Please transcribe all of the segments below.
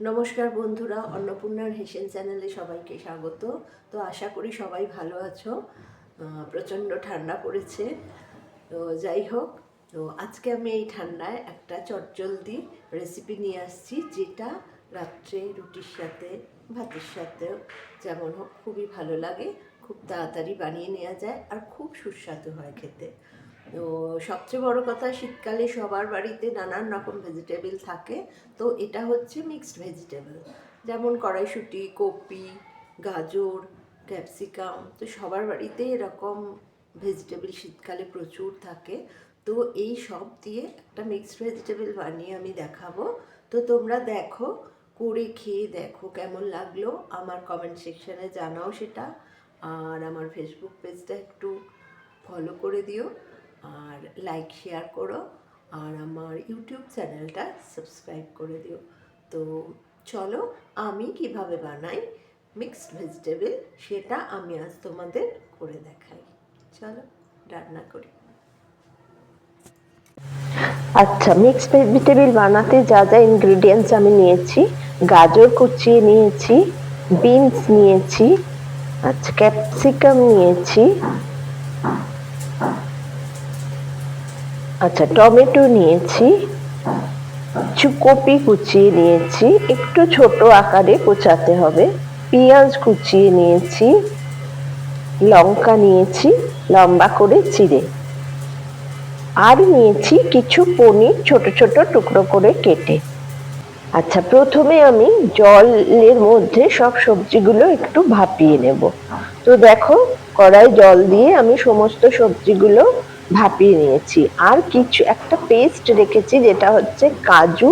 নমস্কার বন্ধুরা, অন্নপূর্ণার হেসেল চ্যানেলে সবাইকে স্বাগত। তো আশা করি সবাই ভালো আছো। প্রচণ্ড ঠান্ডা পড়েছে। তো যাই হোক, তো আজকে আমি এই ঠান্ডায় একটা চটজলদি রেসিপি নিয়ে আসছি, যেটা রাত্রে রুটির সাথে ভাতের সাথেও যেমন হোক খুবই ভালো লাগে। খুব তাড়াতাড়ি বানিয়ে নেওয়া যায় আর খুব সুস্বাদু হয় খেতে। তো সবচেয়ে বড় কথা, শীতকালে সবার বাড়িতে নানান রকম ভেজিটেবল থাকে। তো এটা হচ্ছে মিক্সড ভেজিটেবল, যেমন কড়াইশুঁটি, কপি, গাজর, ক্যাপসিকাম। তো সবার বাড়িতে এরকম ভেজিটেবল শীতকালে প্রচুর থাকে। তো এই সব দিয়ে একটা মিক্সড ভেজিটেবল বানিয়ে আমি দেখাবো। তো তোমরা দেখো, করে খেয়ে দেখো কেমন লাগলো। আমার কমেন্ট সেকশানে জানাও সেটা। আর আমার ফেসবুক পেজটা একটু ফলো করে দিও, আর লাইক শেয়ার করো, আর আমার ইউটিউব চ্যানেলটা সাবস্ক্রাইব করে দিও। তো চলো, আমি কিভাবে বানাই মিক্সড ভেজিটেবল সেটা আমি আজ তোমাদের করে দেখাই। চলো রান্না করি। আচ্ছা, মিক্সড ভেজিটেবল বানাতে যা যা ইনগ্রেডিয়েন্টস আমি নিয়েছি: গাজর কুচিয়ে নিয়েছি, বিনস নিয়েছি, আচ্ছা ক্যাপসিকাম নিয়েছি, আচ্ছা টমেটো নিয়েছি, কপি কুচিয়ে নিয়েছি, একটু ছোট আকারে কোচাতে হবে, পেঁয়াজ কুচিয়ে নিয়েছি, লঙ্কা নিয়েছি লম্বা করে চিড়ে, আর নিয়েছি কিছু পনির ছোট ছোট টুকরো করে কেটে। আচ্ছা, প্রথমে আমি জলের মধ্যে সব সবজিগুলো একটু ভাপিয়ে নেব। তো দেখো, কড়াই জল দিয়ে আমি সমস্ত সবজিগুলো ভাপিয়ে নিয়েছি। আর কিছু একটা পেস্ট রেখেছি, যেটা হচ্ছে কাজু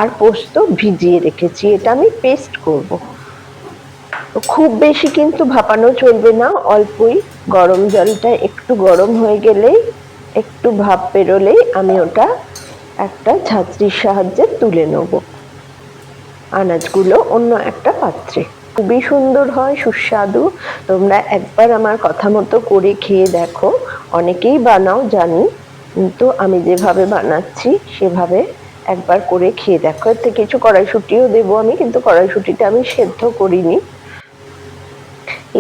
আর পোস্ত ভিজিয়ে রেখেছি। এটা আমি পেস্ট করব। খুব বেশি কিন্তু ভাপানো চলবে না, অল্পই। গরম জলটা একটু গরম হয়ে গেলেই, একটু ভাপ বেরোলেই আমি ওটা একটা ছাঁচনির সাহায্যে তুলে নেব আনাজগুলো অন্য একটা পাত্রে। খুবই সুন্দর হয়, সুস্বাদু। তোমরা একবার আমার কথা মতো করে খেয়ে দেখো। অনেকেই বানাও জানি, কিন্তু আমি যেভাবে বানাচ্ছি সেভাবে একবার করে খেয়ে দেখো। এতে কিছু কড়াইশুঁটিও দেবো আমি, কিন্তু কড়াইশুঁটিটা আমি সেদ্ধ করিনি।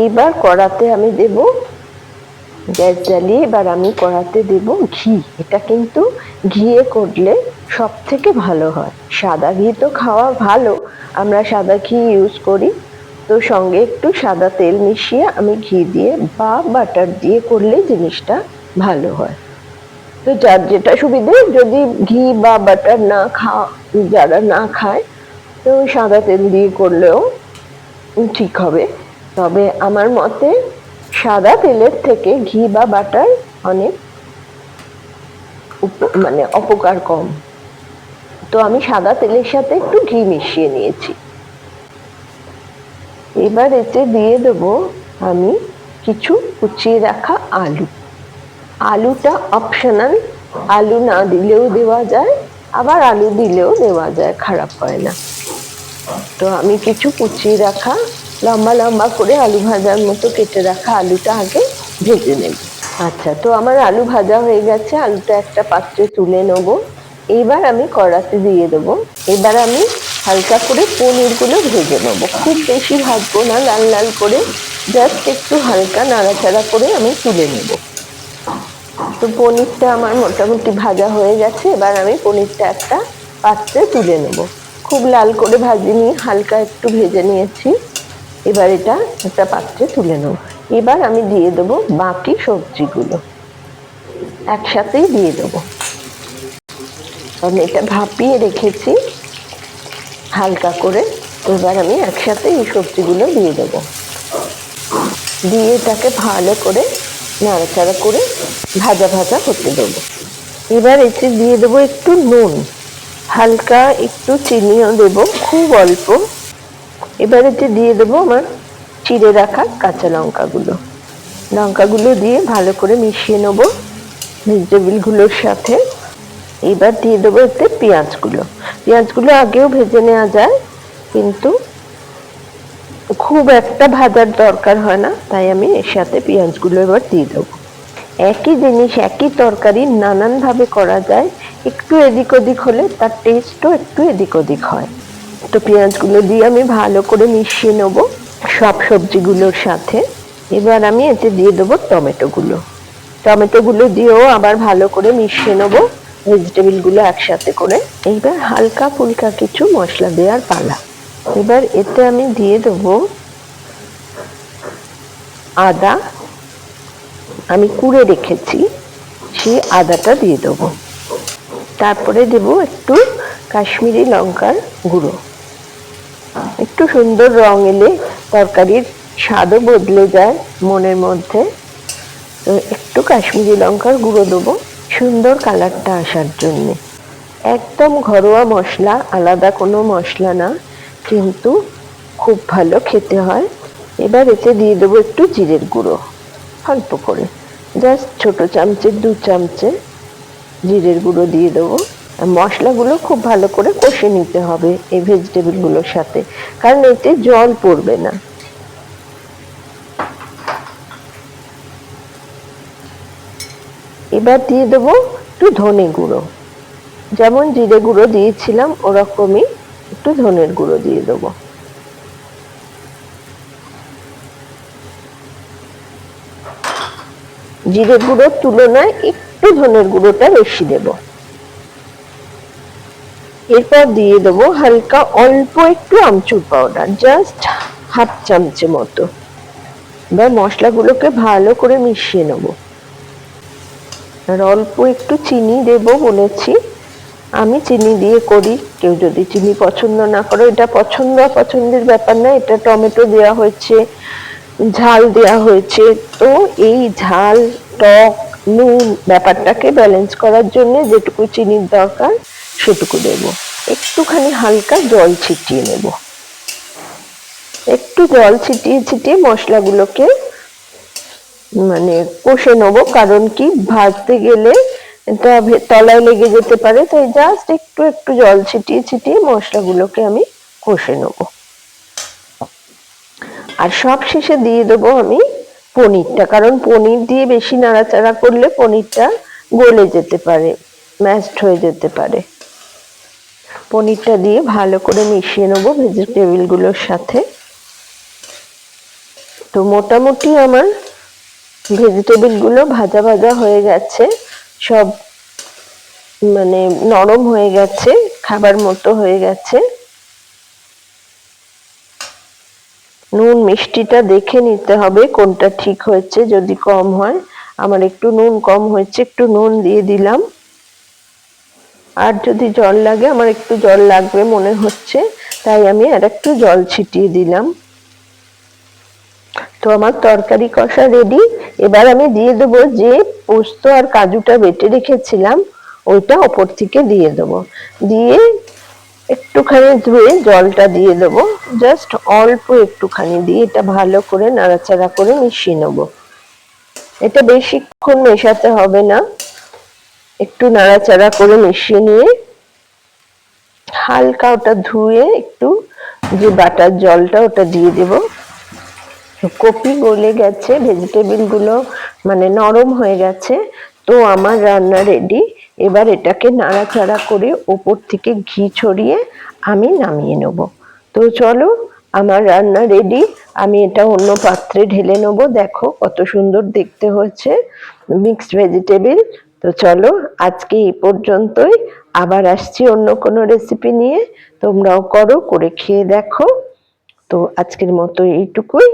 এইবার কড়াতে আমি দেব, গ্যাস জ্বালিয়ে এবার আমি কড়াতে দেব ঘি। এটা কিন্তু ঘিয়ে করলে সব থেকে ভালো হয়। সাদা ঘি তো খাওয়া ভালো, আমরা সাদা ঘি ইউজ করি। তো সঙ্গে একটু সাদা তেল মিশিয়ে আমি ঘি দিয়ে বা বাটার দিয়ে করলে জিনিসটা ভালো হয়। তো যার যেটা সুবিধে, যদি ঘি বা বাটার না যারা না খায়, তো সাদা তেল দিয়ে করলেও ঠিক হবে। তবে আমার মতে সাদা তেলের থেকে ঘি বা বাটার অনেক অপকার কম। তো আমি সাদা তেলের সাথে একটু ঘি মিশিয়ে নিয়েছি। এবার এতে দিয়ে দেবো আমি কিছু কুচিয়ে রাখা আলু। আলুটা অপশনাল, আলু না দিলেও দেওয়া যায়, আবার আলু দিলেও দেওয়া যায়, খারাপ হয় না। তো আমি কিছু কুচিয়ে রাখা লম্বা লম্বা করে আলু ভাজার মতো কেটে রাখা আলুটা আগে ভেজে নেব। আচ্ছা, তো আমার আলু ভাজা হয়ে গেছে, আলুটা একটা পাত্রে তুলে নেব। এইবার আমি কড়াতে দিয়ে দেবো। এবার আমি হালকা করে পনিরগুলো ভেজে নেব। খুব বেশি ভাজবো না লাল লাল করে, জাস্ট একটু হালকা নাড়াচাড়া করে আমি তুলে নেব। তো পনিরটা আমার মোটামুটি ভাজা হয়ে গেছে। এবার আমি পনিরটা একটা পাত্রে তুলে নেব। খুব লাল করে ভাজিনি, হালকা একটু ভেজে নিয়েছি। এবার এটা একটা পাত্রে তুলে নেব। এবার আমি দিয়ে দেবো বাকি সবজিগুলো, একসাথেই দিয়ে দেবো, কারণ এটা ভাপিয়ে রেখেছি হালকা করে। এবার আমি একসাথে এই সবজিগুলো দিয়ে দেবো, দিয়ে এটাকে ভালো করে নাড়াচাড়া করে ভাজা ভাজা হতে দেবো। এবার এতে দিয়ে দেবো একটু নুন, হালকা একটু চিনিও দেবো, খুব অল্প। এবার এতে দিয়ে দেবো আমার চিড়ে রাখা কাঁচা লঙ্কাগুলো দিয়ে ভালো করে মিশিয়ে নেবো ভেজিটেবলগুলোর সাথে। এবার দিয়ে দেবো এতে পেঁয়াজগুলো আগেও ভেজে নেওয়া যায়, কিন্তু খুব একটা ভাজার দরকার হয় না, তাই আমি এর সাথে পেঁয়াজগুলো এবার দিয়ে দেবো। একই জিনিস, একই তরকারি নানান ভাবে করা যায়। একটু এদিক ওদিক হলে তার টেস্টও একটু এদিক ওদিক হয়। তো পেঁয়াজগুলো দিয়ে আমি ভালো করে মিশিয়ে নেবো সব সবজিগুলোর সাথে। এবার আমি এতে দিয়ে দেবো টমেটোগুলো দিয়েও আবার ভালো করে মিশিয়ে নেবো ভেজিটেবলগুলো একসাথে করে। এইবার হালকা ফুলকা কিছু মশলা দেওয়ার পালা। এবার এতে আমি দিয়ে দেবো আদা, আমি কুড়ে রেখেছি, সেই আদাটা দিয়ে দেবো। তারপরে দেবো একটু কাশ্মীরি লঙ্কার গুঁড়ো। একটু সুন্দর রং এলে তরকারির স্বাদও বদলে যায় মনের মধ্যে। তো একটু কাশ্মীরি লঙ্কার গুঁড়ো দেবো সুন্দর কালারটা আসার জন্যে। একদম ঘরোয়া মশলা, আলাদা কোনো মশলা না, কিন্তু খুব ভালো খেতে হয়। এবার এতে দিয়ে দেবো একটু জিরের গুঁড়ো, অল্প করে, জাস্ট ছোট চামচে 2 চামচে জিরের গুঁড়ো দিয়ে দেবো। মশলাগুলো খুব ভালো করে কষে নিতে হবে এই ভেজিটেবলগুলোর সাথে, কারণ এতে জল পড়বে না। এবার দিয়ে দেবো একটু ধনে গুঁড়ো, যেমন জিরে গুঁড়ো দিয়েছিলাম ওরকমই একটু ধনের গুঁড়ো দিয়ে দেবো। জিরে গুঁড়োর তুলনায় একটু ধনের গুঁড়োটা বেশি দেব। এরপর দিয়ে দেবো হালকা অল্প একটু আমচুর পাউডার, জাস্ট হাফ চামচে মতো। এবার মশলাগুলোকে ভালো করে মিশিয়ে নেব। আর অল্প একটু চিনি দেব বলেছি, আমি চিনি দিয়ে করি, কেউ যদি চিনি পছন্দ না করে, এটা পছন্দ অপছন্দের ব্যাপার না। এটা টমেটো দেওয়া হয়েছে, ঝাল দেওয়া হয়েছে, তো এই ঝাল টক নুন ব্যাপারটাকে ব্যালেন্স করার জন্য যেটুকু চিনির দরকার সেটুকু দেব। একটুখানি হালকা জল ছিটিয়ে নেব, একটু জল ছিটিয়ে ছিটিয়ে মশলাগুলোকে মানে কষে নেবো, কারণ কি ভাজতে গেলে এটা তলায় লেগে যেতে পারে, তাই জাস্ট একটু একটু জল ছিটিয়ে ছিটিয়ে মশলাগুলোকে আমি কষে নেবো। আর সব শেষে দিয়ে দেবো আমি পনিরটা, কারণ পনির দিয়ে বেশি নাড়াচাড়া করলে পনিরটা গলে যেতে পারে, ম্যাশড হয়ে যেতে পারে। পনিরটা দিয়ে ভালো করে মিশিয়ে নেবো ভেজিটেবলগুলোর সাথে। তো মোটামুটি আমার ভেজিটেবলগুলো ভাজা ভাজা হয়ে গেছে, সব মানে নরম হয়ে গেছে, খাবার মতো হয়ে গেছে। নুন মিষ্টিটা দেখে নিতে হবে কোনটা ঠিক হয়েছে, যদি কম হয়, আমার একটু নুন কম হয়েছে, একটু নুন দিয়ে দিলাম। আর যদি জল লাগে, আমার একটু জল লাগবে মনে হচ্ছে, তাই আমি আর একটু জল ছিটিয়ে দিলাম। তো আমার তরকারি কষা রেডি। এবার আমি দিয়ে দেবো যে পোস্ত আর কাজুটা বেটে রেখেছিলাম, ওইটা ওপর থেকে দিয়ে দেবো। দিয়ে একটুখানি ধুয়ে জলটা দিয়ে দেবো, জাস্ট অল্প একটুখানি দিয়ে এটা ভালো করে নাড়াচাড়া করে মিশিয়ে নেবো। এটা বেশিক্ষণ মেশাতে হবে না, একটু নাড়াচাড়া করে মিশিয়ে নিয়ে হালকা ওটা ধুয়ে একটু যে বাটার জলটা ওটা দিয়ে দেব। কপি গলে গেছে, ভেজিটেবল গুলো মানে নরম হয়ে গেছে, তো আমার রান্না রেডি। এবার এটাকে নাড়াচাড়া করে ওপর থেকে ঘি ছড়িয়ে আমি নামিয়ে নেব। তো চলো, আমার রান্না রেডি, আমি এটা অন্য পাত্রে ঢেলে নেব। দেখো কত সুন্দর দেখতে হয়েছে মিক্সড ভেজিটেবল। তো চলো, আজকে এই পর্যন্তই, আবার আসছি অন্য কোনো রেসিপি নিয়ে। তোমরাও করে খেয়ে দেখো। তো আজকের মতো এইটুকুই।